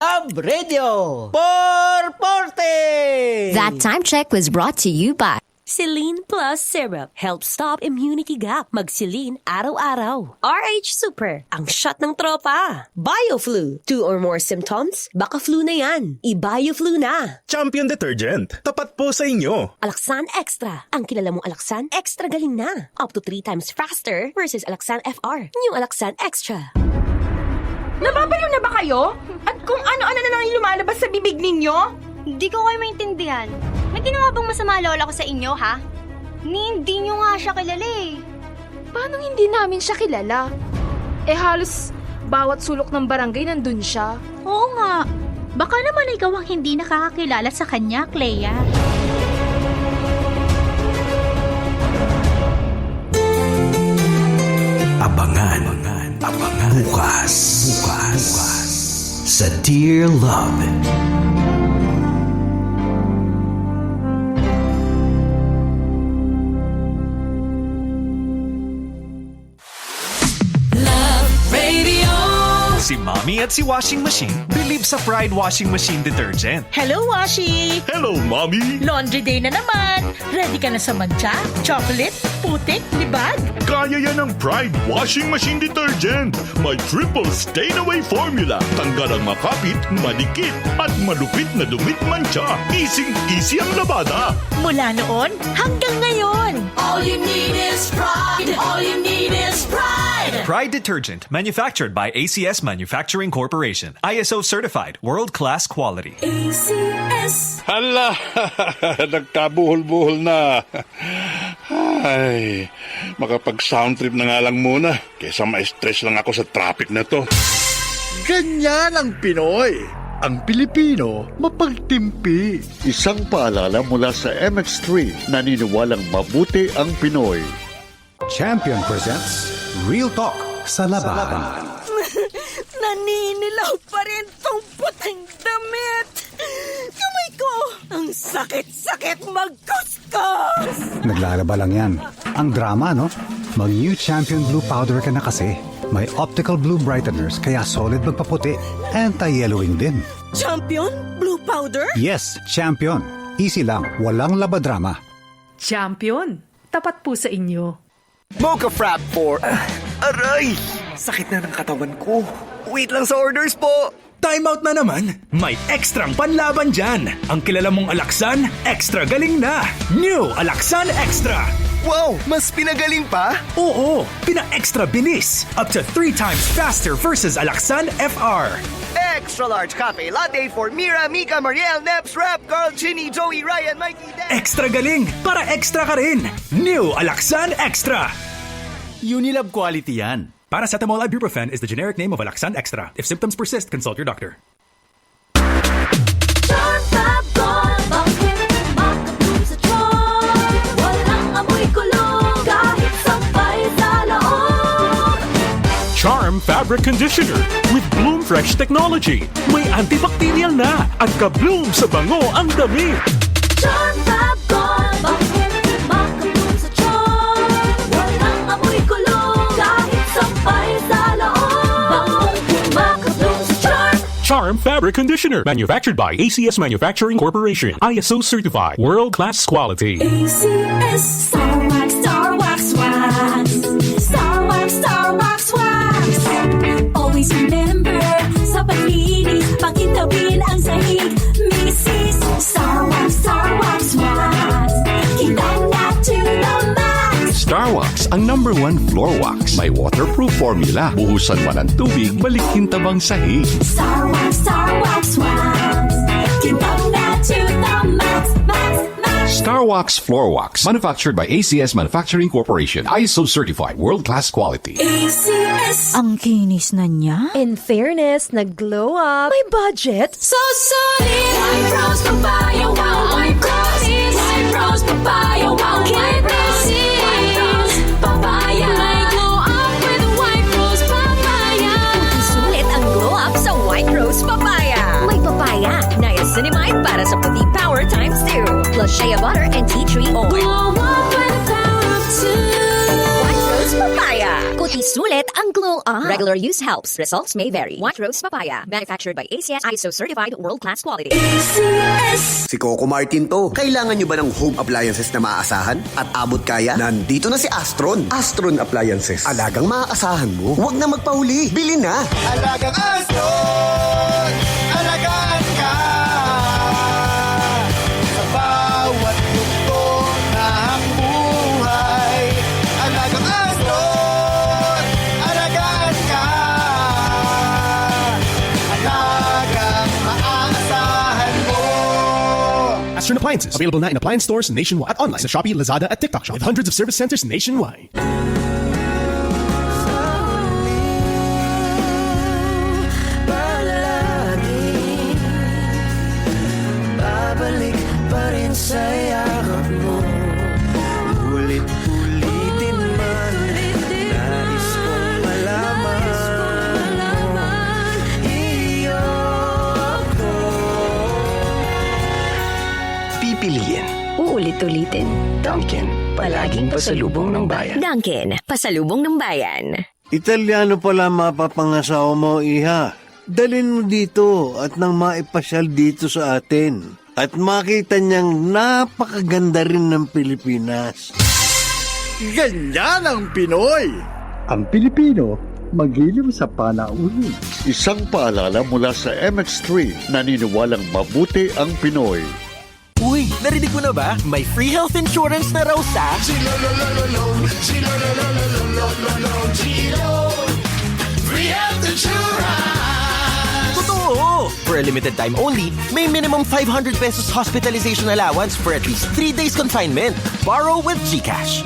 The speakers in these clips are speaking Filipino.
Love Radio 440! That time check was brought to you by Celine Plus Syrup helps stop immunity gap. Mag-Celine araw-araw. RH Super, ang shot ng tropa. BioFlu, 2 or more symptoms? Baka flu na yan. I-BioFlu na. Champion Detergent, tapat po sa inyo. Alaxan Extra, ang kilala mong Alaxan Extra galing na. Up to 3 times faster versus Alaxan FR. New Alaxan Extra. Nababaliw na ba kayo? At kung ano-ano na lang yung lumalabas sa bibig ninyo? Hindi ko kayo maintindihan. May ginawa bang masama lola ko sa inyo, ha? Hindi nyo nga siya kilala eh. Paano hindi namin siya kilala? Halos bawat sulok ng barangay nandun siya. Oo nga. Baka naman ikaw ang hindi nakakakilala sa kanya, Clea. Abangan bukas sa Dear Love. Si Mommy at si Washing Machine believe sa Pride Washing Machine Detergent. Hello, Washi! Hello, Mommy! Laundry day na naman! Ready ka na sa mancha, chocolate, putik, libag? Kaya yan ang Pride Washing Machine Detergent. May triple stain-away formula. Tanggal ang makapit, madikit, at malupit na dumit mancha. Easy ang labada. Mula noon hanggang ngayon. All you need is pride. All you need is pride. Pride Detergent, manufactured by ACS Manufacturing Corporation. ISO certified, world-class quality. ACS. Hala, nagkabuhol-buhol na. Ay, makapag-sound trip na nga lang muna kaysa ma-stress lang ako sa traffic na to. Ganyan ang Pinoy. Ang Pilipino, mapagtimpi. Isang paalala mula sa MX3, naniniwalang mabuti ang Pinoy. Champion presents Real Talk sa Labahan. Naninilaw pa rin tong putang damit. Kamay ko, ang sakit-sakit magkuskus. Naglalaba lang yan. Ang drama, no? Mag-new Champion Blue Powder ka na kasi. May optical blue brighteners kaya solid magpaputi. Anti-yellowing din. Champion Blue Powder? Yes, Champion. Easy lang, walang labadrama. Champion, tapat po sa inyo. Mocha Frap for... aray! Sakit na ng katawan ko. Wait lang sa orders po. Time out na naman. May ekstrang panlaban dyan. Ang kilala mong Alaxan, extra galing na. New Alaxan Extra. Wow, mas pinagaling pa? Oo, pina-extra bilis. Up to 3 times faster versus Alaxan FR. Extra large cafe latte for Mira, Mika, Mariel, Neps, Rap, Carl, Chinny, Joey, Ryan, Mikey, Dan. Extra galing para extra ka rin. New Alaxan Extra. Unilab quality yan. Paracetamol ibuprofen is the generic name of Alaxan Extra. If symptoms persist, consult your doctor. Charm Fabric Conditioner with Bloom Fresh Technology. May antibacterial na at ka-bloom sa bango ang damit. Charm Fab Gold, bakit makabloom sa charm? Walang amoy kulong, kahit sampay sa loob. Makabloom sa charm. Charm Fabric Conditioner, manufactured by ACS Manufacturing Corporation. ISO certified, world-class quality. ACS Star Wax, Star Wax Wax. Star Wax, Star Wax Wax. Always remember, sa paglinis, pakintabin ang sahig. Mrs. Star Wax, Star Wax Wax. Kitang na to the max. Star Wax, ang #1 floor wax. May waterproof formula. Buhusan man ang tubig, balikin tabang sahig. Star Wax, Star Wax Wax. Kitang na to the max, max, max. Star Wax Floor Wax, manufactured by ACS Manufacturing Corporation. ISO certified, world-class quality. ACS. Ang kinis na niya. In fairness, nag-glow up. May budget. So solid. White Rose Papaya, wow. White Rose. White Rose Papaya, wow. White Rose. White Rose Papaya. May glow up with White Rose Papaya. Sulit ang glow up sa White Rose Papaya. May papaya, niacinamide para sa puti power times 2. Plus shea butter and tea tree oil. Glow up with the power of 2. White Rose Papaya. Kuti sulit ang glow up. Regular use helps. Results may vary. White Rose Papaya. Manufactured by ACS ISO certified world-class quality. Si Coco Martin to. Kailangan nyo ba ng home appliances na maaasahan at abot kaya? Nandito na si Astron. Astron Appliances. Alagang maaasahan mo. Huwag na magpahuli. Bili na. Alagang Astron! Alagaan ka! Sa bawat yugto ng buhay. Alagang Astron! Alagaan ka! Alagang maaasahan mo! Astron Appliances. Available na in appliance stores nationwide at online sa Shopee, Lazada at TikTok Shop with hundreds of service centers nationwide. Babalik pa rin sa yakap mo. Ulit-ulitin man, nais kong malaman iyo ako. Pipiliin. Uulit-ulitin. Dunkin. Palaging pasalubong ng bayan. Dunkin. Pasalubong ng bayan. Italiano pala mapapangasawa mo, Iha. Dalhin mo dito at nang maipasyal dito sa atin. At makita niyang napakaganda rin ng Pilipinas. Ganyan ang Pinoy! Ang Pilipino, magiliw sa panauhin. Isang paalala mula sa MX3, naniniwalang mabuti ang Pinoy. Uy, narinig mo na ba? May free health insurance na raw sa... Free health insurance! Totoo! For a limited time only, may minimum 500 pesos hospitalization allowance for at least 3 days confinement. Borrow with GCash.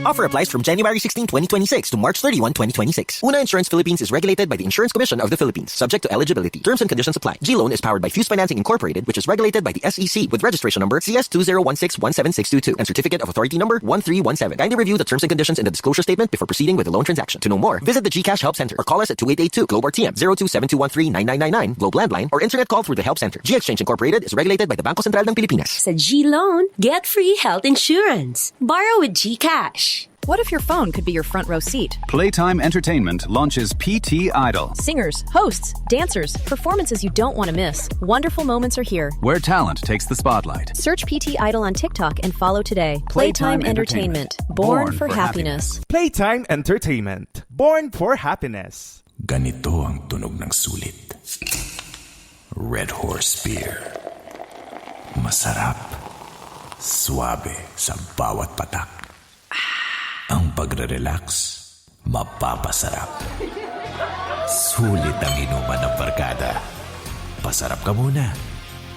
Offer applies from January 16, 2026 to March 31, 2026. Una Insurance Philippines is regulated by the Insurance Commission of the Philippines, subject to eligibility. Terms and conditions apply. G-Loan is powered by Fuse Financing Incorporated, which is regulated by the SEC with registration number CS20161762 and certificate of authority number 1317. Kindly review the terms and conditions in the disclosure statement before proceeding with the loan transaction. To know more, visit the GCash Help Center or call us at 2882 Globe RTM 0272139999 Globe Landline or Internet call through the Help Center. G-Exchange Incorporated is regulated by the Bangko Sentral ng Pilipinas. Sa G-Loan, get free health insurance. Borrow with GCash. What if your phone could be your front row seat? Playtime Entertainment launches PT Idol, Singers, hosts, dancers, performances you don't want to miss. Wonderful moments are here. where talent takes the spotlight. Search PT Idol on TikTok and follow today. Playtime Entertainment. Born for happiness. Playtime Entertainment. Born for happiness. Ganito ang tunog ng sulit. Red Horse Beer. Masarap. Suabe sa bawat patak. Ang pagre-relax, mapapasarap. Sulit ang inuman ng barkada. Pasarap ka muna.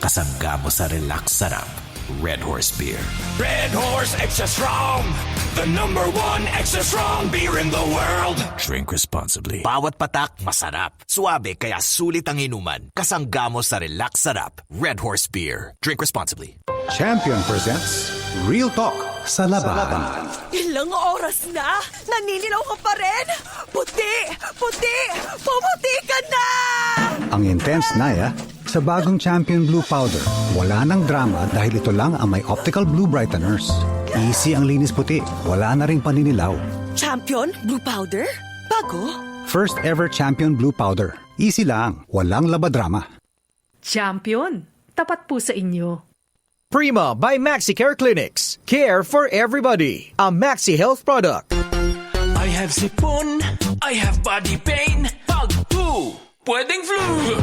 Kasangga mo sa relax sarap. Red Horse Beer. Red Horse Extra Strong, the #1 extra strong beer in the world. Drink responsibly. Bawat patak, masarap. Suabe, kaya sulit ang inuman. Kasangga mo sa relax sarap. Red Horse Beer. Drink responsibly. Champion presents Real Talk sa labahan. Ilang oras na? Naninilaw ka pa rin? Puti! Puti! Pumuti ka na! Ang intense Naya sa bagong Champion Blue Powder. Wala nang drama dahil ito lang ang may optical blue brighteners. Easy ang linis puti. Wala na ring paninilaw. Champion Blue Powder? Bago? First ever Champion Blue Powder. Easy lang. Walang labadrama. Champion, tapat po sa inyo. Prima by MaxiCare Clinics. Care for everybody. A Maxi Health product. I have sipon, I have body pain. Pag flu, pwedeng flu.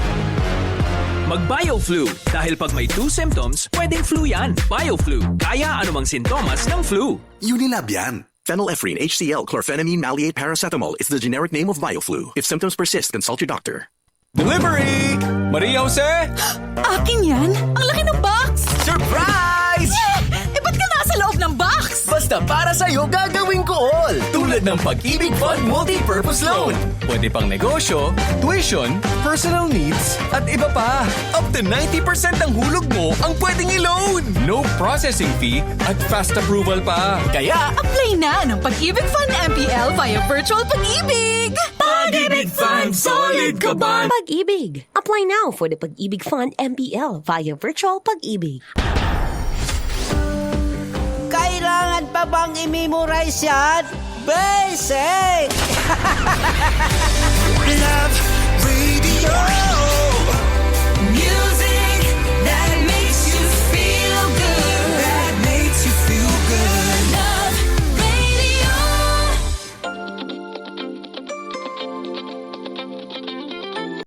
Mag-BioFlu. Dahil pag may 2 symptoms, pwedeng flu yan. BioFlu. Kaya anumang sintomas ng flu. Unilab yan. Phenylephrine, HCl, chlorphenamine, maleate, paracetamol is the generic name of BioFlu. If symptoms persist, consult your doctor. Delivery! Maria Jose? Akin yan? Ang laki ng box! Surprise! Eh, ba't ka nasa loob ng box? Basta para sa'yo gagawin ko all. Tulad ng Pag-ibig Fund Multi-Purpose Loan. Pwede pang negosyo, tuition, personal needs, at iba pa. Up to 90% ng hulog mo ang pwedeng i-loan. No processing fee at fast approval pa. Kaya, Apply na ng Pag-ibig Fund MPL via Virtual Pag-ibig! Pag-ibig Fund, solid ka ba? Pag-ibig. Apply now for the Pag-ibig Fund MPL via Virtual Pag-ibig. Kailangan pa bang i-memorize yan? Basic! Love Radio.